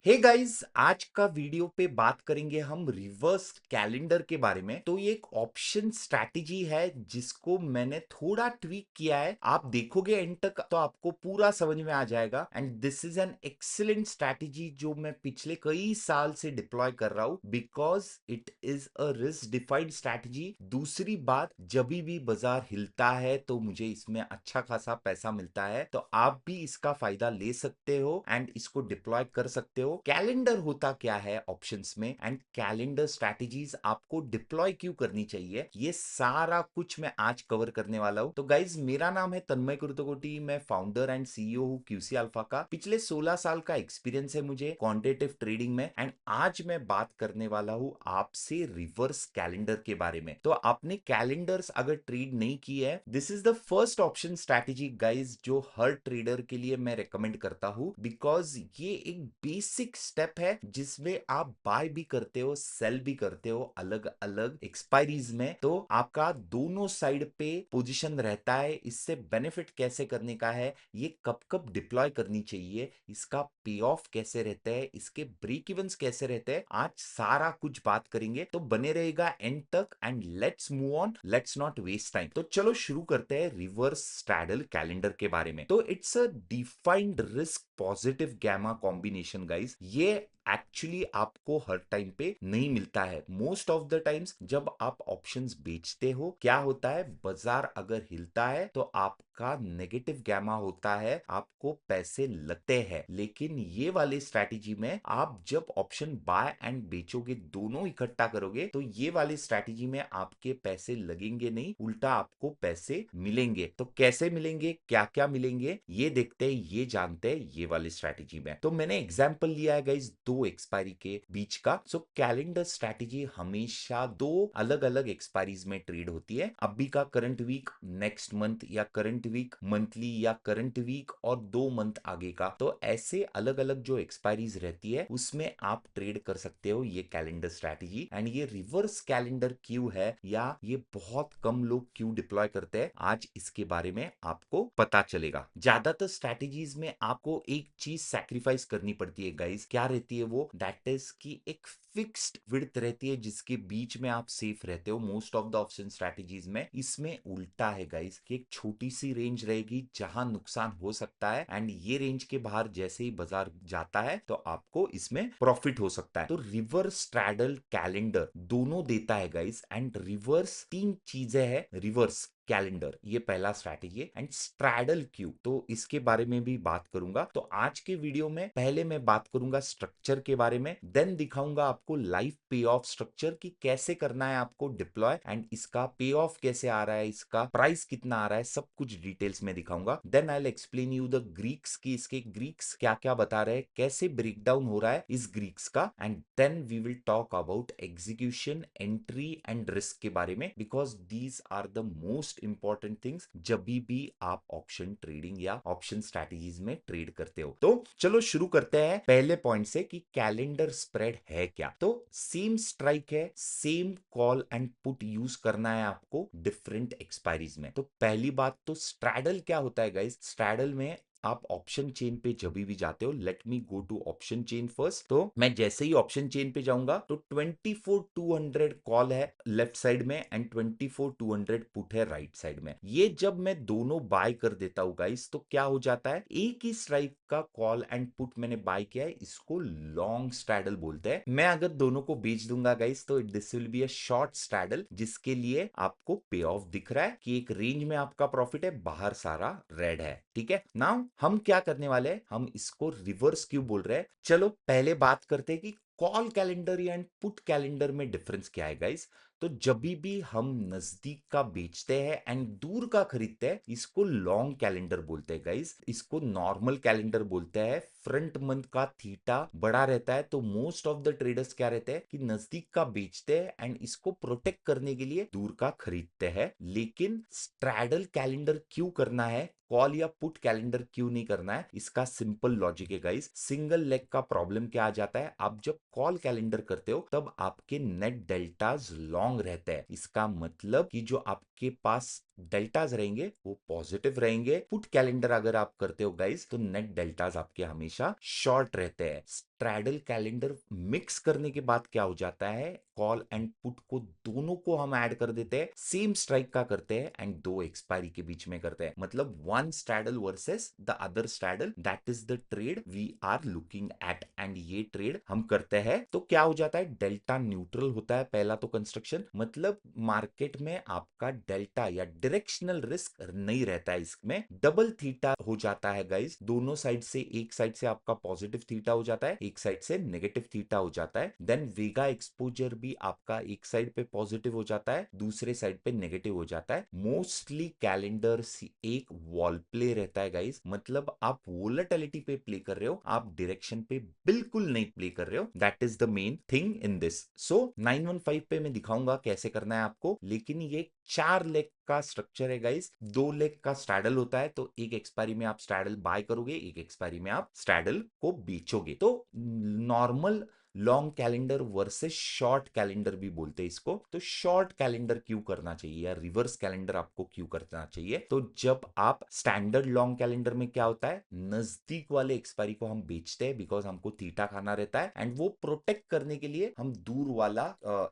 Hey guys, आज का video पे बात करेंगे हम रिवर्स कैलेंडर के बारे में। तो ये एक ऑप्शन स्ट्रैटेजी है जिसको मैंने थोड़ा ट्वीक किया है। आप देखोगे एंड तक तो आपको पूरा समझ में आ जाएगा। And this is an excellent strategy जो मैं पिछले कई साल से डिप्लॉय कर रहा हूं because it is a risk defined strategy. दूसरी बात, जब भी बाजार हिलता है तो मुझे इसमें अच्छा खासा पैसा मिलता है, तो आप भी इसका फायदा ले सकते हो एंड इसको डिप्लॉय कर सकते हो। कैलेंडर होता क्या है ऑप्शंस में एंड कैलेंडर स्ट्रैटेजीज आपको डिप्लॉय क्यों करनी चाहिए, ये सारा कुछ मैं आज कवर करने वाला हूं। तो गाइज, मेरा नाम है तन्मय कुर्तकोटी, मैं फाउंडर एंड सीईओ हूं क्यूसी अल्फा का। पिछले 16 साल का एक्सपीरियंस है मुझे क्वांटिटेटिव ट्रेडिंग में एंड आज मैं बात करने वाला हूं आपसे रिवर्स कैलेंडर के बारे में। तो आपने कैलेंडर्स अगर ट्रेड नहीं की है, this is the first option strategy guys जो हर ट्रेडर के लिए मैं रेकमेंड करता हूं बिकॉज ये एक बेसिक स्टेप है जिसमें आप बाय भी करते हो, सेल भी करते हो अलग अलग एक्सपायरीज में। तो आपका दोनों साइड पे पोजीशन रहता है। इससे बेनिफिट कैसे करने का है, ये कब कब डिप्लॉय करनी चाहिए, इसका पे ऑफ कैसे रहता है, इसके ब्रेक इवंस कैसे रहते हैं, आज सारा कुछ बात करेंगे। तो बने रहेगा एंड तक and let's move on, let's not waste time. तो चलो शुरू करते हैं रिवर्स स्ट्रैडल कैलेंडर के बारे में। तो it's a defined risk positive gamma combination guys. ये एक्चुअली आपको हर टाइम पे नहीं मिलता है। मोस्ट ऑफ द टाइम्स जब आप ऑप्शंस बेचते हो, क्या होता है, बाजार अगर हिलता है तो आपका नेगेटिव गैमा होता है, आपको पैसे लगते हैं। लेकिन ये वाली स्ट्रैटेजी में आप जब ऑप्शन बाय एंड बेचोगे, दोनों इकट्ठा करोगे, तो ये वाली स्ट्रैटेजी में आपके पैसे लगेंगे नहीं, उल्टा आपको पैसे मिलेंगे। तो कैसे मिलेंगे, क्या क्या मिलेंगे, ये देखते हैं, ये जानते हैं ये वाली स्ट्रैटेजी में। तो मैंने एग्जांपल लिया है गाइस दो एक्सपायरी के बीच का। सो कैलेंडर स्ट्रैटेजी हमेशा दो अलग अलग एक्सपायरीज में ट्रेड होती है। अभी का करंट वीक, नेक्स्ट मंथ, या करंट वीक मंथली, या करंट वीक और 2 मंथ आगे का। तो ऐसे अलग अलग जो एक्सपायरीज रहती है उसमें आप ट्रेड कर सकते हो ये कैलेंडर स्ट्रैटेजी। एंड ये रिवर्स कैलेंडर क्यों है, या ये बहुत कम लोग क्यों डिप्लॉय करते हैं, आज इसके बारे में आपको पता चलेगा। ज्यादातर स्ट्रैटेजीज में आपको एक चीज सैक्रिफाइस करनी पड़ती है गाइस। क्या रहती है वो, दैट इज की एक फिक्स्ड विड्थ रहती है जिसके बीच में आप सेफ रहते हो। Most of the option strategies में इसमें उल्टा है गाइस कि एक छोटी सी रेंज रहेगी जहां नुकसान हो सकता है एंड ये रेंज के बाहर जैसे ही बाजार जाता है तो आपको इसमें प्रॉफिट हो सकता है। तो रिवर्स स्ट्रैडल कैलेंडर दोनों देता है गाइस। एंड रिवर्स तीन चीजें हैं रिवर्स कैलेंडर, ये पहला स्ट्रैटेजी है। एंड स्ट्रैडल क्यू, तो इसके बारे में भी बात करूंगा। तो आज के वीडियो में पहले मैं बात करूंगा स्ट्रक्चर के बारे में, देन दिखाऊंगा आपको लाइव पे ऑफ स्ट्रक्चर की कैसे करना है आपको डिप्लॉय, एंड इसका पे ऑफ कैसे आ रहा है, इसका प्राइस कितना आ रहा है, सब कुछ डिटेल्स में दिखाऊंगा। Then I will explain you the Greeks की, इसके ग्रीक्स क्या क्या बता रहे हैं, कैसे ब्रेक डाउन हो रहा है इस ग्रीक्स का। And then we will talk about execution, entry and risk के बारे में, because these are the most important things जब भी आप ऑप्शन ट्रेडिंग या ऑप्शन स्ट्रैटेजीज में ट्रेड करते हो। तो चलो शुरू करते हैं पहले पॉइंट से कि कैलेंडर स्प्रेड है क्या। तो सेम स्ट्राइक है, same call and put use करना है आपको डिफरेंट एक्सपायरीज में। तो पहली बात, तो स्ट्रैडल क्या होता है गाइस, स्ट्रैडल में आप ऑप्शन चेन पे जब भी जाते हो, let me go to option chain first. तो मैं जैसे ही ऑप्शन चेन पे जाऊंगा तो 24,200 कॉल है लेफ्ट साइड में एंड 24,200 पुट है राइट साइड में। ये जब मैं दोनों बाय कर देता हूं गाइस, तो क्या हो जाता है, एक ही स्ट्राइक का कॉल एंड पुट मैंने बाय किया है, इसको लॉन्ग स्ट्रैडल बोलते हैं। मैं अगर दोनों को बेच दूंगा गाइस तो this will be a short straddle, जिसके लिए आपको पे ऑफ दिख रहा है कि एक रेंज में आपका प्रॉफिट है, बाहर सारा रेड है। ठीक है, नाउ हम क्या करने वाले हैं, हम इसको रिवर्स क्यों बोल रहे हैं। चलो पहले बात करते हैं कि call calendar and put calendar में डिफरेंस क्या है गाइस। तो जब भी हम नजदीक का बेचते हैं एंड दूर का खरीदते हैं, इसको लॉन्ग कैलेंडर बोलते हैं गाइस। इसको नॉर्मल कैलेंडर बोलते हैं। फ्रंट मंथ का थीटा बड़ा रहता है, तो मोस्ट ऑफ द ट्रेडर्स क्या रहते हैं कि नजदीक का बेचते हैं एंड इसको प्रोटेक्ट करने के लिए दूर का खरीदते हैं। लेकिन स्ट्रैडल कैलेंडर क्यों करना है, कॉल या पुट कैलेंडर क्यों नहीं करना है, इसका सिंपल लॉजिक है गाइस। सिंगल लेग का प्रॉब्लम क्या आ जाता है, आप जब कॉल कैलेंडर करते हो तब आपके नेट डेल्टाज लॉन्ग रहते हैं। इसका मतलब कि जो आपके पास डेल्टाज रहेंगे वो पॉजिटिव रहेंगे। पुट कैलेंडर अगर आप करते हो गाइस तो नेट डेल्टाज आपके हमेशा शॉर्ट रहते हैं। स्ट्रैडल कैलेंडर मिक्स करने के बाद क्या हो जाता है, कॉल एंड पुट को दोनों को हम ऐड कर देते हैं, सेम स्ट्राइक का करते हैं एंड दो एक्सपायरी के बीच में करते हैं, मतलब one straddle versus the other straddle, that is the trade we are looking at. And ये ट्रेड हम करते हैं तो क्या हो जाता है, डेल्टा न्यूट्रल होता है पहला तो कंस्ट्रक्शन, मतलब मार्केट में आपका डेल्टा या डायरेक्शनल रिस्क नहीं रहता है, इसमें डबल थीटा हो जाता है गाइस, दोनों साइड से, एक साइड से आपका पॉजिटिव थीटा हो जाता है, एक साइड से नेगेटिव थीटा हो जाता है। देन वेगा एक्सपोजर भी आपका एक साइड पे पॉजिटिव हो जाता है, दूसरे साइड पे नेगेटिव हो जाता है। मोस्टली कैलेंडर एक वॉल प्ले रहता है गाइस, मतलब आप वोलेटिलिटी पे प्ले कर रहे हो, आप डायरेक्शन पे बिल्कुल नहीं प्ले कर रहे हो, that is the main thing in this. So 915 पे मैं दिखाऊंगा कैसे करना है आपको, लेकिन ये 4 लेग का स्ट्रक्चर है गाइस, 2 लेग का स्ट्रैडल होता है, तो एक एक्सपायरी में आप स्ट्रैडल बाय करोगे, एक एक्सपायरी में आप स्ट्रैडल को बेचोगे। तो normal long calendar versus short calendar भी बोलते हैं इसको। तो शॉर्ट कैलेंडर क्यों करना चाहिए या रिवर्स कैलेंडर आपको क्यों करना चाहिए, तो जब आप स्टैंडर्ड लॉन्ग कैलेंडर में क्या होता है, नजदीक वाले एक्सपायरी को हम बेचते हैं बिकॉज हमको थीटा खाना रहता है, एंड वो प्रोटेक्ट करने के लिए हम दूर वाला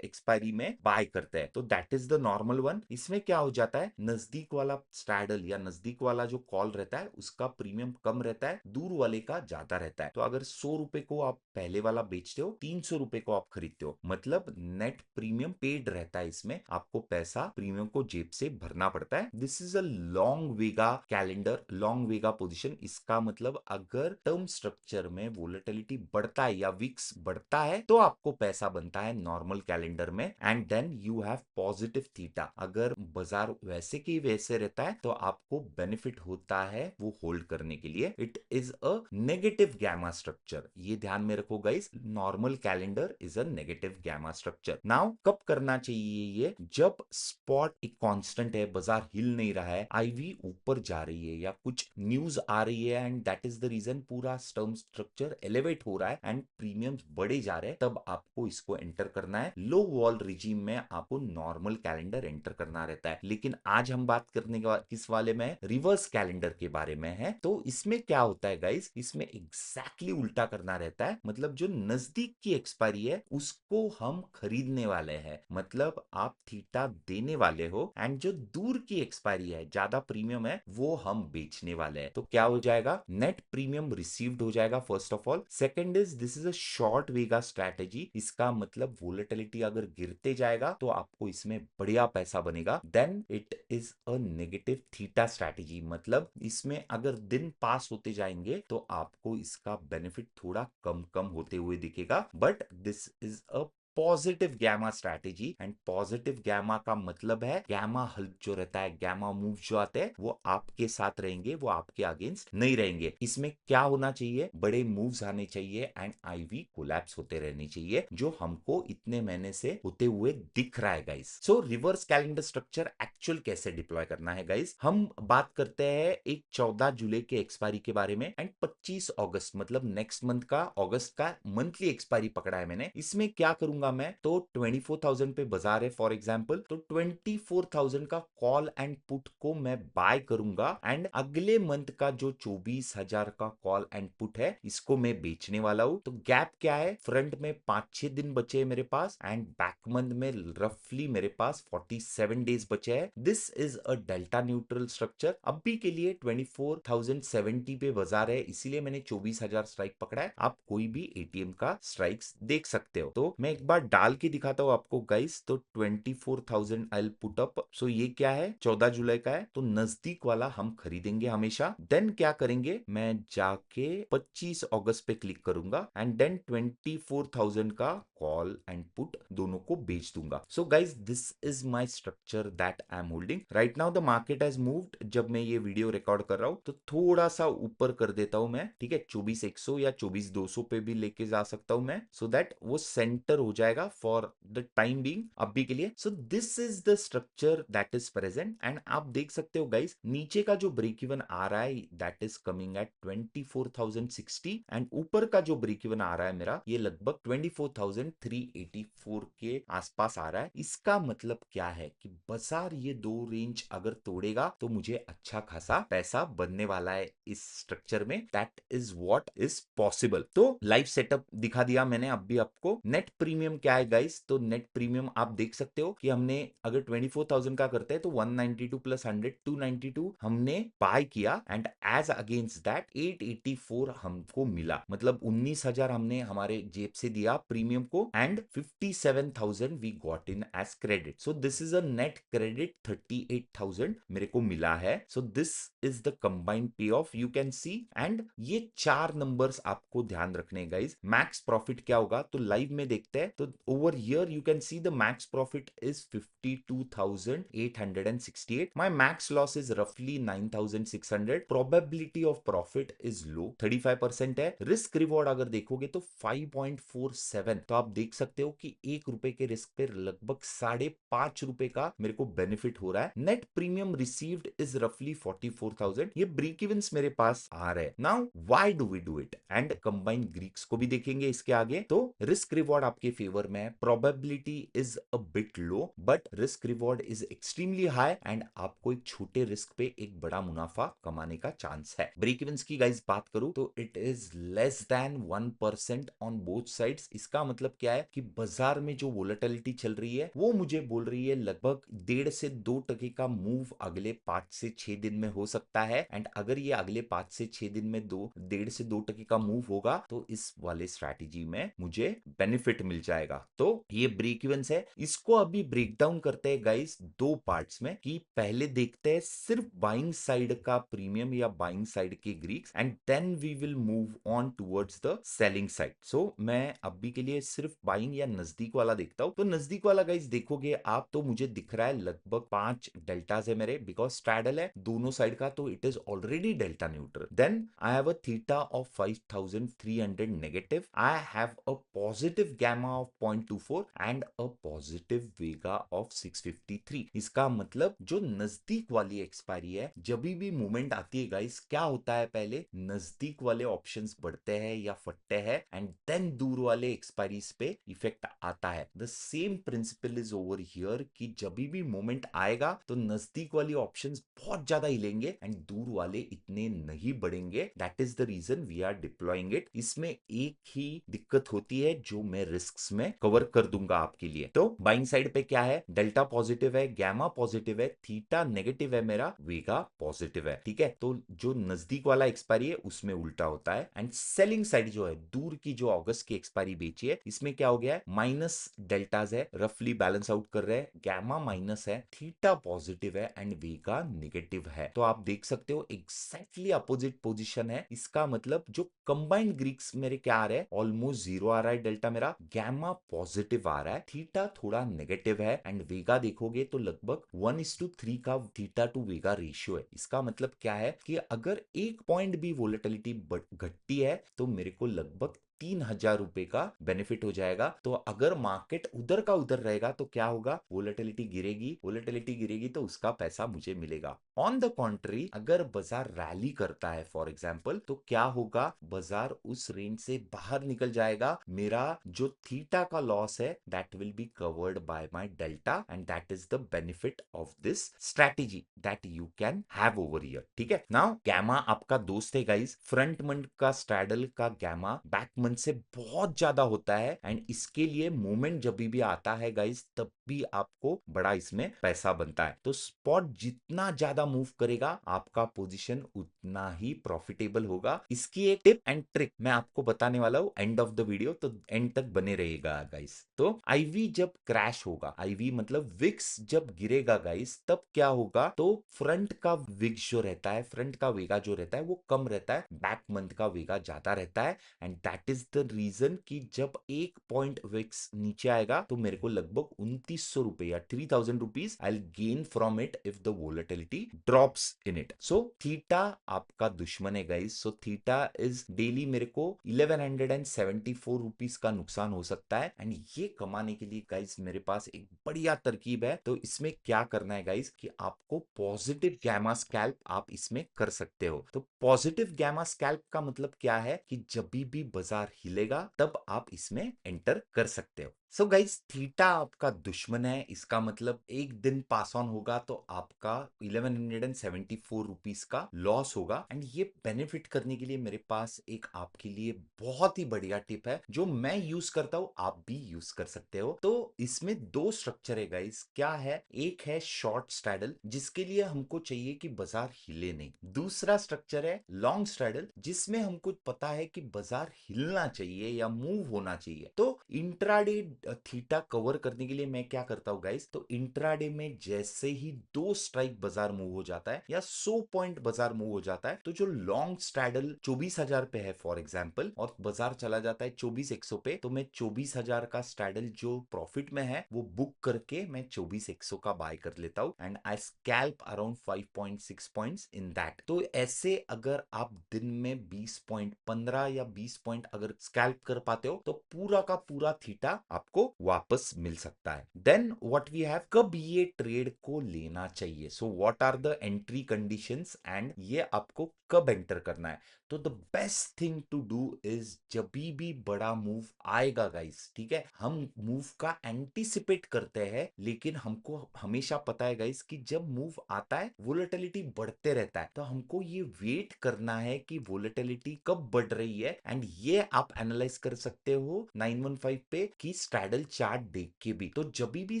एक्सपायरी में बाय करते हैं, तो that is the normal one. इसमें क्या हो जाता है, नजदीक वाला स्ट्रैडल या नजदीक वाला जो कॉल रहता है उसका प्रीमियम कम रहता है, दूर वाले का ज्यादा रहता है। तो अगर 100 रुपए को आप पहले वाला बेचते हो, 300 रुपए को आप खरीदते हो, मतलब नेट प्रीमियम पेड रहता है, इसमें आपको पैसा प्रीमियम को जेब से भरना पड़ता है। This is a long Vega calendar, long Vega position. इसका मतलब अगर टर्म स्ट्रक्चर में वोलेटिलिटी बढ़ता है या विक्स बढ़ता है तो आपको पैसा बनता है नॉर्मल कैलेंडर में, and then you have positive theta. अगर बाजार वैसे की वैसे रहता है तो आपको बेनिफिट होता है वो होल्ड करने के लिए। It is a negative gamma structure, ये ध्यान में रखो guys, normal calendar is a negative gamma structure. Now कब करना चाहिए ये, जब स्पॉट एक कांस्टेंट है, बाजार हिल नहीं रहा है, आईवी ऊपर जा रही है या कुछ न्यूज आ रही है, and that is the reason पूरा टर्म स्ट्रक्चर एलिवेट हो रहा है एंड प्रीमियम्स बढ़े जा रहे हैं, तब आपको इसको एंटर करना है। लो वॉल रिजीम में आपको नॉर्मल कैलेंडर एंटर करना रहता है, लेकिन आज हम बात करने के बाद किस वाले में, रिवर्स कैलेंडर के बारे में है। तो इसमें क्या होता है गाइस, इसमें एग्जैक्टली उल्टा करना रहता है, मतलब जो नजदीक की एक्सपायरी है उसको हम खरीदने वाले हैं, मतलब आप थीटा देने वाले हो, एंड जो दूर की एक्सपायरी है, ज्यादा प्रीमियम है, वो हम बेचने वाले हैं। तो क्या हो जाएगा, नेट प्रीमियम रिसीव्ड हो जाएगा first of all. Second is this is a short Vega strategy, इसका मतलब वोलेटिलिटी अगर गिरते जाएगा तो आपको इसमें बढ़िया पैसा बनेगा। Then it is a negative theta strategy, मतलब इसमें अगर दिन पास होते जाएंगे तो आपको इसका बेनिफिट थोड़ा कम कम होते हुए दिखेगा, but this is a positive gamma strategy. And positive gamma का मतलब है गैमा हेल्प जो रहता है, गैमा मूव जो आते हैं वो आपके साथ रहेंगे, वो आपके अगेंस्ट नहीं रहेंगे। इसमें क्या होना चाहिए, बड़े मूव्स आने चाहिए एंड आईवी कोलैप्स होते रहने चाहिए, जो हमको इतने महीने से होते हुए दिख रहा है गाइस। सो रिवर्स कैलेंडर स्ट्रक्चर एक्चुअल कैसे डिप्लॉय करना है गाइस, हम बात करते हैं एक 14 जुलाई के एक्सपायरी के बारे में, एंड 25 अगस्त मतलब नेक्स्ट मंथ का, अगस्त का मंथली एक्सपायरी पकड़ा है मैंने। इसमें क्या करूंगा मैं, तो 24,000 पे बाजार है फॉर एग्जांपल, तो 24,000 का कॉल एंड पुट को मैं बाय करूंगा, एंड अगले मंथ का जो 24,000 का कॉल एंड पुट है इसको मैं बेचने वाला हूं। तो गैप क्या है, फ्रंट में 5-6 दिन बचे हैं मेरे पास, एंड बैक मंथ में रफली मेरे पास 47 डेज बचे हैं। This is a delta neutral structure. अभी के लिए 24,070 पे बाजार है, इसीलिए मैंने 24,000 स्ट्राइक पकड़ा है। आप कोई भी एटीएम का स्ट्राइक्स देख सकते हो। तो मैं एक बार डाल के दिखाता हूं आपको गाइस, तो 24,000 आई पुट अप। सो ये क्या है, 14 जुलाई का है, तो नजदीक वाला हम खरीदेंगे हमेशा। देन क्या करेंगे, मैं जाके 25 अगस्त पे क्लिक करूंगा, एंड देन 24,000 का कॉल एंड पुट दोनों को बेच दूंगा। So guys this is my structure that I am holding right now. The market has moved, जब मैं ये वीडियो रिकॉर्ड कर रहा हूं तो थोड़ा सा ऊपर कर देता हूं मैं, ठीक है, 24,100 या 24,200 पे भी लेके जा सकता हूं मैं, सो दैट वो सेंटर हो जाएगा फॉर द टाइम बीइंग, अभी के लिए। सो this is the structure that is present and आप देख सकते हो गाइस, नीचे का जो ब्रेक इवन आ रहा है that is coming at 24,060 and ऊपर का जो ब्रेक इवन आ रहा है मेरा, ये लगभग 24,384 के आसपास आ रहा है। इसका मतलब क्या है कि बाजार ये दो रेंज अगर तोड़ेगा तो मुझे अच्छा खासा पैसा बनने वाला है इस स्ट्रक्चर में। That is what is possible. तो लाइव सेटअप दिखा दिया मैंने अभी आपको। नेट प्रीमियम क्या है गाइस, तो नेट प्रीमियम आप देख सकते हो कि हमने अगर 24,000 का करते हैं तो 192 प्लस 100 292 हमने बाय किया एंड एज अगेंस्ट दैट 884 हमको मिला, मतलब 19,000 हमने हमारे जेब से दिया प्रीमियम को and 57,000 we got in as credit. So this is a net credit 38,000 मेरे को मिला है। So this is the combined payoff you can see and ये चार नंबर्स आपको ध्यान रखने गाइस। मैक्स प्रॉफिट क्या होगा तो लाइव में देखते हैं, तो over here you can see the max profit is 52,868। My max loss is रफली 9,600। Probability of profit is low 35% है। रिस्क रिवॉर्ड अगर देखोगे तो 5.47, तो आप देख सकते हो कि ₹1 के रिस्क पे लगभग ₹5.5 का मेरे को बेनिफिट हो रहा है। नेट प्रीमियम रिसीव्ड इज रफली 44,000। ये ब्रेक इवन्स मेरे पास आ रहे हैं। Now why do we do it and combined Greeks को भी देखेंगे इसके आगे। तो रिस्क रिवॉर्ड आपके फेवर में है, probability is a bit low but risk reward is extremely high and आपको एक छोटे रिस्क पे एक बड़ा मुनाफा कमाने का चांस है। ब्रेक इवन्स की गाइस बात करूं तो it is less than 1% on both sides. इसका मतलब क्या है कि बाजार में जो वोलेटिलिटी चल रही है वो मुझे बोल रही है लगभग 1.5 से 2% का मूव अगले 5 से 6 दिन में हो सकता है एंड अगर ये अगले 5 से 6 दिन में 1.5 से 2% का मूव होगा तो इस वाले स्ट्रैटेजी में मुझे बेनिफिट मिल जाएगा। तो ये ब्रेक इवन्स है, इसको अभी ब्रेक डाउन करते हैं गाइस दो पार्ट्स में कि पहले देखते हैं सिर्फ बाइंग साइड का प्रीमियम या बाइंग साइड के greeks and then we will move on towards the selling side. So मैं अभी के लिए सिर्फ बाइंग या नजदीक वाला देखता हूं। तो नजदीक वाला गाइस देखोगे आप तो मुझे दिख रहा है लगभग 5 डेल्टाज है मेरे, बिकॉज स्ट्रैडल है दोनों साइड का, तो it is already delta neutral. Then I have a theta of 5,300 negative, I have a positive gamma of 0.24 and a positive vega of 653। इसका मतलब जो नजदीक वाली एक्सपायरी है, जब भी मूवमेंट आती है गाइस, क्या होता है पहले नजदीक वाले ऑप्शंस बढ़ते हैं या फटते हैं एंड देन दूर वाले एक्सपायरीज पे इफेक्ट आता है। The same principle is over here कि जब भी मूवमेंट आएगा तो नजदीक वाली ऑप्शंस बहुत ज्यादा हिलेंगे एंड दूर वाले इतने नहीं बढ़ेंगे। That is the reason we are deploying it. इसमें एक ही दिक्कत होती है जो मैं रिस्क्स में कवर कर दूंगा आपके लिए। तो बाइंग साइड पे क्या है, डेल्टा पॉजिटिव है, गैमा पॉजिटिव है, थीटा नेगेटिव है मेरा, वेगा पॉजिटिव है। ठीक है, तो जो नजदीक वाला एक्सपायरी है उसमें उल्टा होता है एंड सेलिंग साइड जो है दूर की जो अगस्त की एक्सपायरी बेची है इसमें क्या हो गया है, माइनस डेल्टाज है, रफली बैलेंस आउट कर रहे हैं, गैमा माइनस है, थीटा पॉजिटिव है एंड वेगा नेगेटिव है। तो आप देख सकते हो एग्जैक्टली अपोजिट पोजीशन है। इसका मतलब जो कंबाइंड ग्रीक्स मेरे क्या आ रहे हैं, ऑलमोस्ट जीरो आ रहा है डेल्टा मेरा, गैमा पॉजिटिव आ रहा है, थीटा थोड़ा नेगेटिव है एंड वेगा देखोगे तो लगभग 1:3 का थीटा टू वेगा रेशियो है। इसका मतलब क्या है कि अगर एक पॉइंट भी वोलेटिलिटी घटती है तो मेरे को लगभग 3,000 रुपए का बेनिफिट हो जाएगा। तो अगर मार्केट उधर का उधर रहेगा तो क्या होगा, वोलेटिलिटी गिरेगी, वोलेटिलिटी गिरेगी तो उसका पैसा मुझे मिलेगा। ऑन द कॉन्ट्री अगर बाजार रैली करता है फॉर एग्जाम्पल, तो क्या होगा, बाजार उस रेंज से बाहर निकल जाएगा, मेरा जो थीटा का लॉस है that will be covered by my delta and that is the benefit of this strategy that you can have over here. ठीक है, नाउ गैमा आपका दोस्त है गाइस, फ्रंट मंथ का स्ट्रैडल का गैमा बैक मंथ से बहुत ज्यादा होता है एंड इसके लिए मोमेंट जब भी आता है गाइस तब भी आपको बड़ा इसमें पैसा बनता है। तो स्पॉट जितना ज्यादा मूव करेगा आपका पोजीशन उतना ही प्रॉफिटेबल होगा। इसकी एक टिप एंड ट्रिक मैं आपको बताने वाला हूं एंड ऑफ द वीडियो, तो एंड तक बने रहेगा गाइस। तो आईवी जब क्रैश होगा, आईवी मतलब विक्स जब गिरेगा गाइस, तब क्या होगा, तो फ्रंट का विक्स जो रहता है, फ्रंट का वेगा जो रहता है वो कम रहता है, बैक मंथ का वेगा ज्यादा रहता है and that is the reason कि जब एक पॉइंट विक्स नीचे आएगा तो मेरे को लगभग 2900 रुपए या 3000 rupees I gain from it if the volatility drops in it. So theta आपका दुश्मन है guys. So theta is daily मेरे को 1174 रुपीज का नुकसान हो सकता है। एंड ये कमाने के लिए गाइस मेरे पास एक बढ़िया तरकीब है। तो इसमें क्या करना है गाइस कि आपको पॉजिटिव गैमा स्कैल्प आप इसमें कर सकते हो। तो पॉजिटिव गैमा स्कैल्प का मतलब क्या है कि जब भी बाजार हिलेगा तब आप इसमें एंटर कर सकते हो। सो गाइस थीटा आपका दुश्मन है, इसका मतलब एक दिन पास ऑन होगा तो आपका 1174 रुपीज का लॉस होगा। एंड ये बेनिफिट करने के लिए मेरे पास एक आपके लिए बहुत ही बढ़िया टिप है जो मैं यूज करता हूं, आप भी यूज कर सकते हो। तो इसमें दो स्ट्रक्चर है गाइस। क्या है? एक है शॉर्ट स्ट्रैडल जिसके लिए हमको चाहिए कि बाजार हिले नहीं। दूसरा स्ट्रक्चर है लॉन्ग स्ट्रैडल जिसमें हमको पता है कि बाजार हिलना चाहिए या मूव होना चाहिए। तो इंट्राडे थीटा कवर करने के लिए मैं क्या करता हूं गाइस, तो इंट्राडे में जैसे ही 2 स्ट्राइक बाजार मूव हो जाता है या 100 पॉइंट बाजार मूव हो जाता है तो जो लॉन्ग स्ट्रैडल 24,000 पे है फॉर एग्जांपल और बाजार चला जाता है 24,100 पे, तो मैं 24,000 का स्ट्रैडल जो प्रॉफिट में है वो बुक करके मैं 24,100 का बाय कर लेता हूं and I scalp around 5.6 points in that. तो ऐसे अगर आप दिन में 20 पॉइंट 15 या 20 पॉइंट अगर स्कैल्प कर पाते हो तो पूरा का पूरा थीटा आपको वापस मिल सकता है। देन व्हाट वी हैव, कब ये ट्रेड को लेना चाहिए। So what are the entry conditions and ये आपको कब एंटर करना है। तो the best thing to do is जब भी बड़ा मूव आएगा गाइस, ठीक है, हम मूव का एंटीसिपेट करते हैं लेकिन हमको हमेशा पता है गाइस कि जब मूव आता है वोलेटिलिटी बढ़ते रहता है। तो हमको ये वेट करना है कि वोलेटिलिटी कब बढ़ रही है एंड ये आप एनालाइज कर सकते हो 915 पे कि स्ट्रैडल चार्ट देख के भी। तो जब भी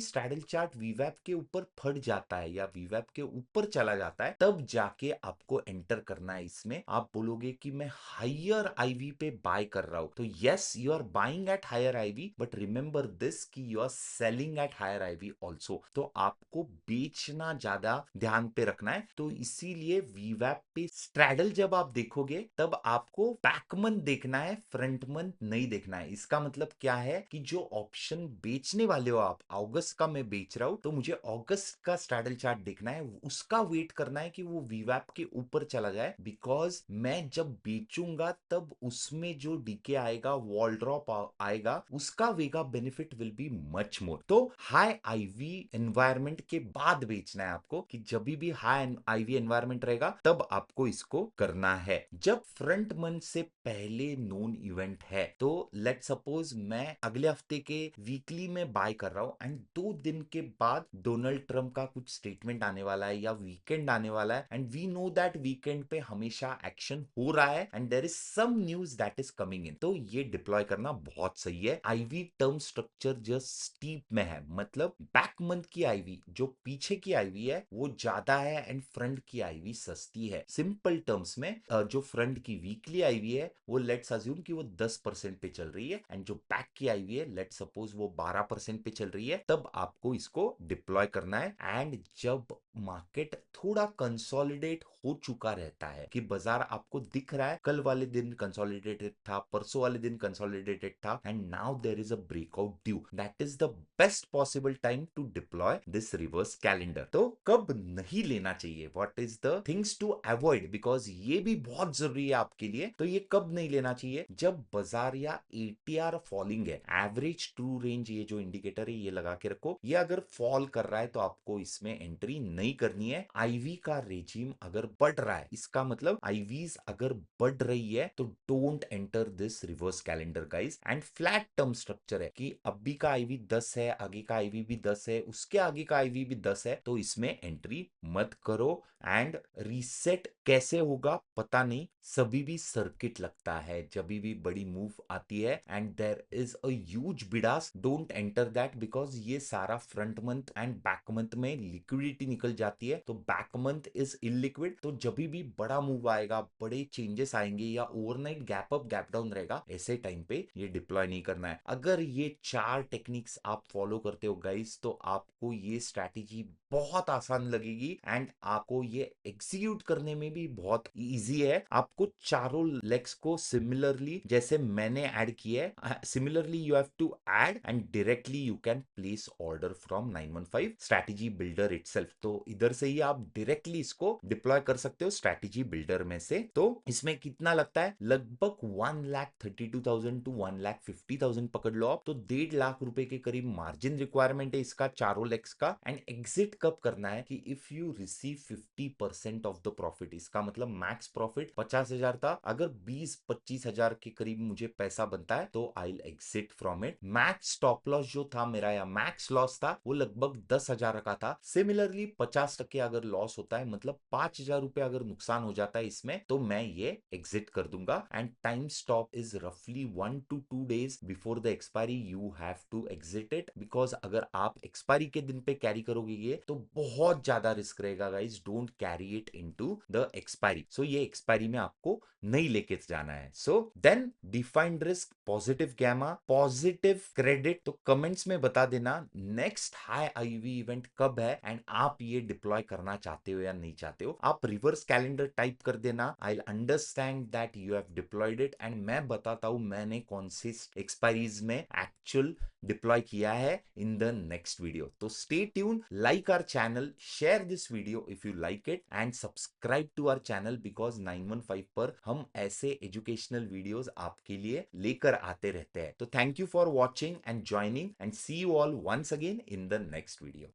स्ट्रैडल चार्ट वीवैप के ऊपर फट जाता है या वीवैप के ऊपर चला जाता है तब जाके आपको एंटर करना है इसमें। आप बोलोगे कि मैं हायर आईवी पे बाय कर रहा हूं, तो yes you are buying at higher IV but remember this कि you are selling at higher IV also. तो आपको बेचना ज्यादा ध्यान पे रखना है। तो इसीलिए वीवैप पे स्ट्रैडल जब आप देखोगे तब आपको बैक मंथ देखना है, फ्रंट मंथ नहीं देखना है। इसका मतलब क्या है कि जो ऑप्शन बेचने वाले हो आप, अगस्त का मैं बेच रहा हूं तो मुझे अगस्त का स्ट्रैडल चार्ट देखना है, उसका वेट करना है कि वो वीवैप के ऊपर चला जाए। बिकॉज मैं जब बेचूंगा तब उसमें जो डीके आएगा, वॉल ड्रॉप आएगा, उसका vega benefit will be much more. तो हाई आईवी एनवायरमेंट के बाद बेचना है आपको कि जब भी हाई आईवी एनवायरमेंट रहेगा तब आपको इसको करना है। जब फ्रंट मंथ से पहले नोन इवेंट है तो लेट सपोज मैं अगले हफ्ते के वीकली में बाय कर रहा हूं एंड 2 दिन के बाद डोनाल्ड ट्रंप का कुछ स्टेटमेंट आने वाला है या वीकेंड आने वाला है and we know that weekend पे हमेशा एक्शन हो रहा है and there is some news that is coming in. तो ये डिप्लॉय करना बहुत सही है। IV term structure just steep में है, मतलब बैक मंथ की आईवी जो पीछे की आईवी है वो ज्यादा है एंड फ्रंट की आईवी सस्ती है। सिंपल टर्म्स में जो फ्रंट की वीकली आईवी है वो लेट्स अज्यूम कि वो 10% पे चल रही है एंड जो बैक की आईवी है लेट्स सपोज वो 12% पे चल रही है, तब आपको इसको डिप्लॉय करना है। एंड जब मार्केट थोड़ा कंसोलिडेट हो चुका रहता है कि बाजार आपको दिख रहा है कल वाले दिन कंसोलिडेटेड था, परसों वाले दिन कंसोलिडेटेड था and now there is a breakout due, that is the best possible time to deploy this reverse calendar. तो कब नहीं लेना चाहिए, what is the things to avoid, because ये भी बहुत जरूरी है आपके लिए। तो ये कब नहीं लेना चाहिए, जब बाजार या एटीआर फॉलिंग है, एवरेज ट्रू रेंज ये जो इंडिकेटर है ये लगा के रखो, ये अगर फॉल कर रहा है तो आपको इसमें एंट्री नहीं करनी है। आईवी का रेजिम अगर बढ़ रहा है, इसका मतलब आईवीज अगर बढ़ रही है तो don't enter this reverse calendar guys. And flat term structure है कि अभी का आईवी 10 है, आगे का आईवी भी 10 है, उसके आगे का आईवी भी 10 है, तो इसमें एंट्री मत करो। एंड रीसेट कैसे होगा पता नहीं, सभी भी सर्किट लगता है जब भी बड़ी मूव आती है and there is a huge bid ask, don't enter that because ये सारा front month and back month में लिक्विडिटी निकल जाती है। तो बैक मंथ इज इलिक्विड, तो जब भी बड़ा मूव आएगा, बड़े चेंजेस आएंगे या overnight gap up gap down रहेगा, ऐसे टाइम पे ये डिप्लॉय नहीं करना है। अगर ये 4 टेक्निक्स आप फॉलो करते हो गाइस तो आपको ये स्ट्रैटेजी बहुत आसान लगेगी एंड आपको ये एग्जीक्यूट करने में भी बहुत इजी है। आपको चारों लेग्स को सिमिलरली जैसे मैंने ऐड किया है, similarly you have to add and directly you can place order from 915 strategy builder itself. तो इधर से ही आप डायरेक्टली इसको डिप्लॉय कर सकते हो स्ट्रैटेजी बिल्डर में से। तो इसमें कितना लगता है, लगभग 1,32,000 टू 1,50,000 पकड़ लो आप, तो 1.5 लाख रुपए के करीब मार्जिन रिक्वायरमेंट है इसका चारों लेग्स का। एंड एग्जिट कब करना है कि if you receive 50% of the profit, इसका मतलब मैक्स प्रॉफिट 50,000 था, अगर 20-25,000 के करीब मुझे पैसा बनता है तो I exit from it. Max stop loss जो था मेरा या मैक्स लॉस था वो लगभग 10,000 का था। सिमिलरली 50% अगर लॉस होता है, मतलब 5,000 रुपए अगर नुकसान हो जाता है इसमें, तो मैं ये एग्जिट कर दूंगा। एंड टाइम स्टॉप इज रफली 1 to 2 days before the expiry you have to exit it, because अगर आप एक्सपायरी के दिन पे कैरी करोगे ये तो बहुत ज्यादा रिस्क रहेगा guys. Don't carry it into the expiry. So ये एक्सपायरी में आपको नहीं लेके जाना है। So then defined risk, positive gamma, positive credit. तो कमेंट्स में बता देना नेक्स्ट हाई आईवी इवेंट कब है एंड आप ये डिप्लॉय करना चाहते हो या नहीं चाहते हो। आप रिवर्स कैलेंडर टाइप कर देना, I understand that you have deployed it and मैं बताता हूं मैंने कौन से एक्सपायरीज में एक्चुअल डिप्लॉय किया है इन द नेक्स्ट वीडियो। तो stay tune, like our channel, share this video if you like it and subscribe to our channel, because 915 पर हम ऐसे एजुकेशनल वीडियोस आपके लिए लेकर आते रहते हैं। तो thank you for watching and joining and see you all once again in the next video.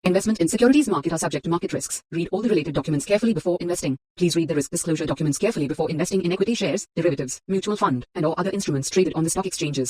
Investment in securities market are subject to market risks. Read all the related documents carefully before investing. Please read the risk disclosure documents carefully before investing in equity shares, derivatives, mutual fund, and or other instruments traded on the stock exchanges.